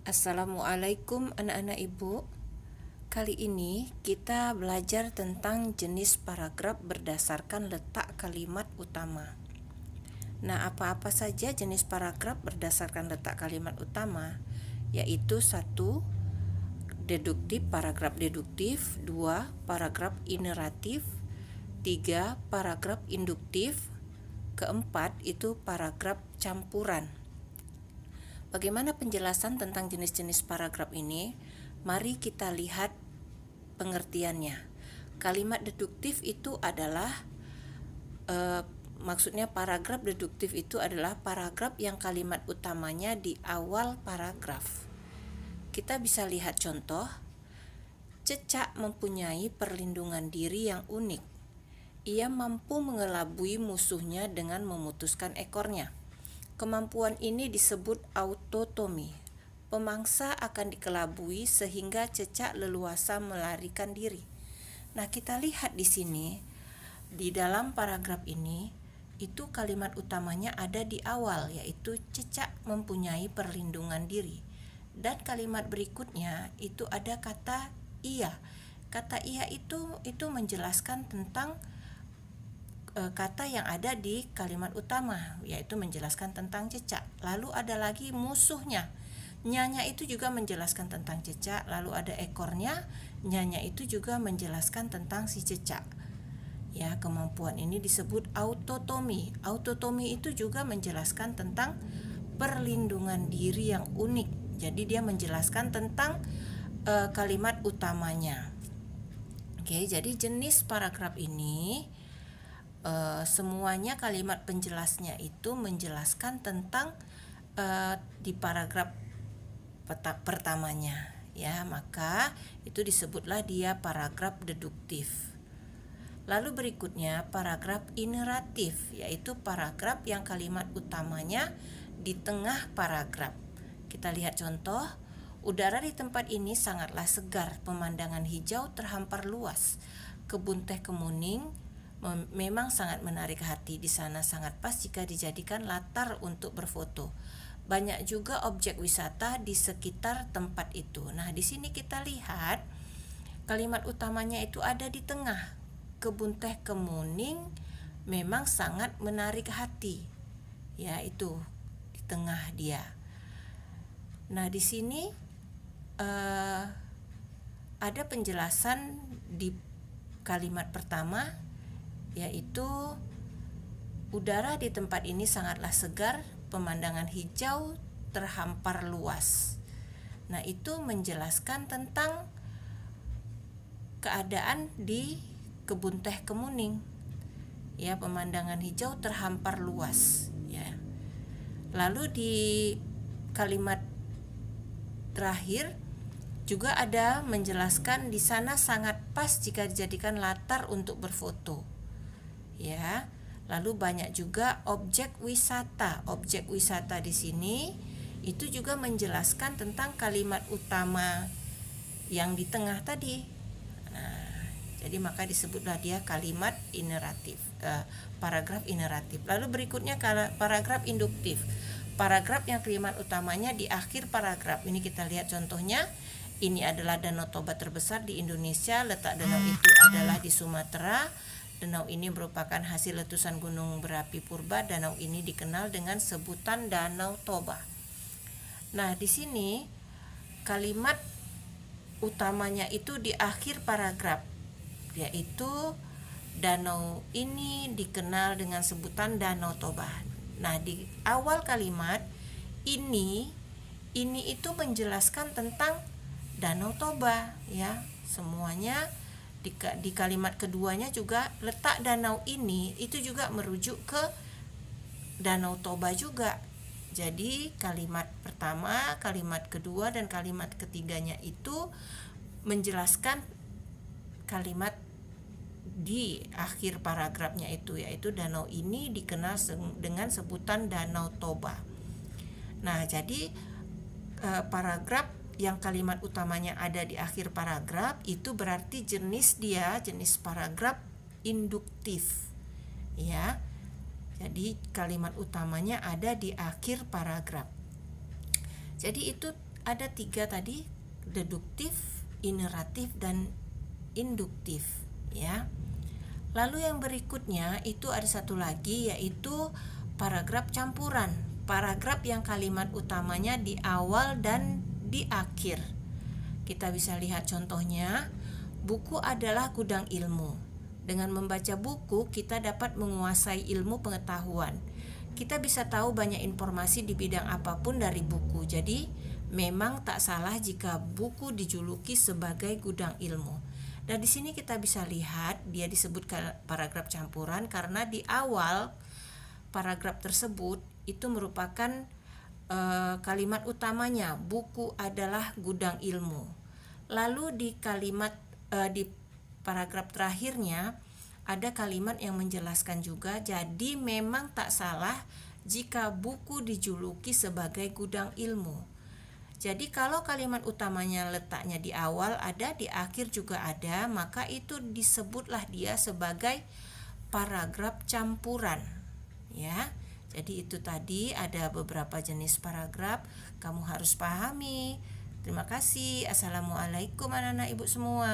Assalamualaikum anak-anak ibu. Kali ini kita belajar tentang jenis paragraf berdasarkan letak kalimat utama. Nah, apa-apa saja jenis paragraf berdasarkan letak kalimat utama? Yaitu 1. Deduktif, paragraf deduktif. 2. Paragraf ineratif. 3. Paragraf induktif. Keempat, itu paragraf campuran. Bagaimana penjelasan tentang jenis-jenis paragraf ini? Mari kita lihat pengertiannya. Kalimat deduktif itu adalah maksudnya paragraf deduktif itu adalah paragraf yang kalimat utamanya di awal paragraf. Kita bisa lihat contoh. Cecak mempunyai perlindungan diri yang unik. Ia mampu mengelabui musuhnya dengan memutuskan ekornya. Kemampuan ini disebut autotomi. Pemangsa akan dikelabui sehingga cecak leluasa melarikan diri. Nah, kita lihat di sini, di dalam paragraf ini, itu kalimat utamanya ada di awal, yaitu cecak mempunyai perlindungan diri. Dan kalimat berikutnya itu ada kata ia. Kata ia itu menjelaskan tentang kata yang ada di kalimat utama, yaitu menjelaskan tentang cecak. Lalu ada lagi musuhnya. Nyanya itu juga menjelaskan tentang cecak. Lalu ada ekornya. Nyanya itu juga menjelaskan tentang si cecak. Ya, kemampuan ini disebut autotomi. Autotomi itu juga menjelaskan tentang perlindungan diri yang unik. Jadi dia menjelaskan tentang kalimat utamanya. Oke, jadi jenis paragraf ini semuanya kalimat penjelasnya itu menjelaskan tentang di paragraf pertamanya, ya, maka itu disebutlah dia paragraf deduktif. Lalu berikutnya paragraf ineratif, yaitu paragraf yang kalimat utamanya di tengah paragraf. Kita lihat contoh. Udara di tempat ini sangatlah segar, pemandangan hijau terhampar luas, kebun teh kemuning memang sangat menarik hati. Di sana sangat pas jika dijadikan latar untuk berfoto. Banyak juga objek wisata di sekitar tempat itu. Nah, di sini kita lihat kalimat utamanya itu ada di tengah. Kebun teh kemuning memang sangat menarik hati. Ya, itu di tengah dia. Nah, di sini ada penjelasan di kalimat pertama, yaitu udara di tempat ini sangatlah segar, pemandangan hijau terhampar luas. Nah, itu menjelaskan tentang keadaan di kebun teh kemuning. Ya, pemandangan hijau terhampar luas, ya. Lalu di kalimat terakhir juga ada menjelaskan di sana sangat pas jika dijadikan latar untuk berfoto. Ya, lalu banyak juga objek wisata. Objek wisata di sini itu juga menjelaskan tentang kalimat utama yang di tengah tadi. Nah, jadi maka disebutlah dia kalimat ineratif, paragraf ineratif. Lalu berikutnya paragraf induktif. Paragraf yang kalimat utamanya di akhir paragraf. Ini kita lihat contohnya. Ini adalah danau Toba terbesar di Indonesia. Letak danau itu adalah di Sumatera. Danau ini merupakan hasil letusan gunung berapi purba. Danau ini dikenal dengan sebutan Danau Toba. Nah, di sini kalimat utamanya itu di akhir paragraf, yaitu danau ini dikenal dengan sebutan Danau Toba. Nah, di awal kalimat ini itu menjelaskan tentang Danau Toba, ya. Semuanya di kalimat keduanya juga letak danau ini itu juga merujuk ke Danau Toba juga. Jadi kalimat pertama, kalimat kedua, dan kalimat ketiganya itu menjelaskan kalimat di akhir paragrafnya itu, yaitu danau ini dikenal dengan sebutan Danau Toba. Nah, jadi paragraf yang kalimat utamanya ada di akhir paragraf itu berarti jenis paragraf induktif, ya. Jadi kalimat utamanya ada di akhir paragraf. Jadi itu ada 3 tadi, deduktif, ineratif, dan induktif, ya. Lalu yang berikutnya itu ada satu lagi, yaitu paragraf campuran. Paragraf yang kalimat utamanya di awal dan di akhir. Kita bisa lihat contohnya, buku adalah gudang ilmu. Dengan membaca buku, kita dapat menguasai ilmu pengetahuan. Kita bisa tahu banyak informasi di bidang apapun dari buku. Jadi, memang tak salah jika buku dijuluki sebagai gudang ilmu. Dan di sini kita bisa lihat dia disebut paragraf campuran karena di awal paragraf tersebut itu merupakan kalimat utamanya, buku adalah gudang ilmu. Lalu di di paragraf terakhirnya ada kalimat yang menjelaskan juga, jadi memang tak salah jika buku dijuluki sebagai gudang ilmu. Jadi kalau kalimat utamanya letaknya di awal ada, di akhir juga ada, maka itu disebutlah dia sebagai paragraf campuran, ya. Jadi itu tadi ada beberapa jenis paragraf, kamu harus pahami. Terima kasih. Assalamualaikum anak-anak ibu semua.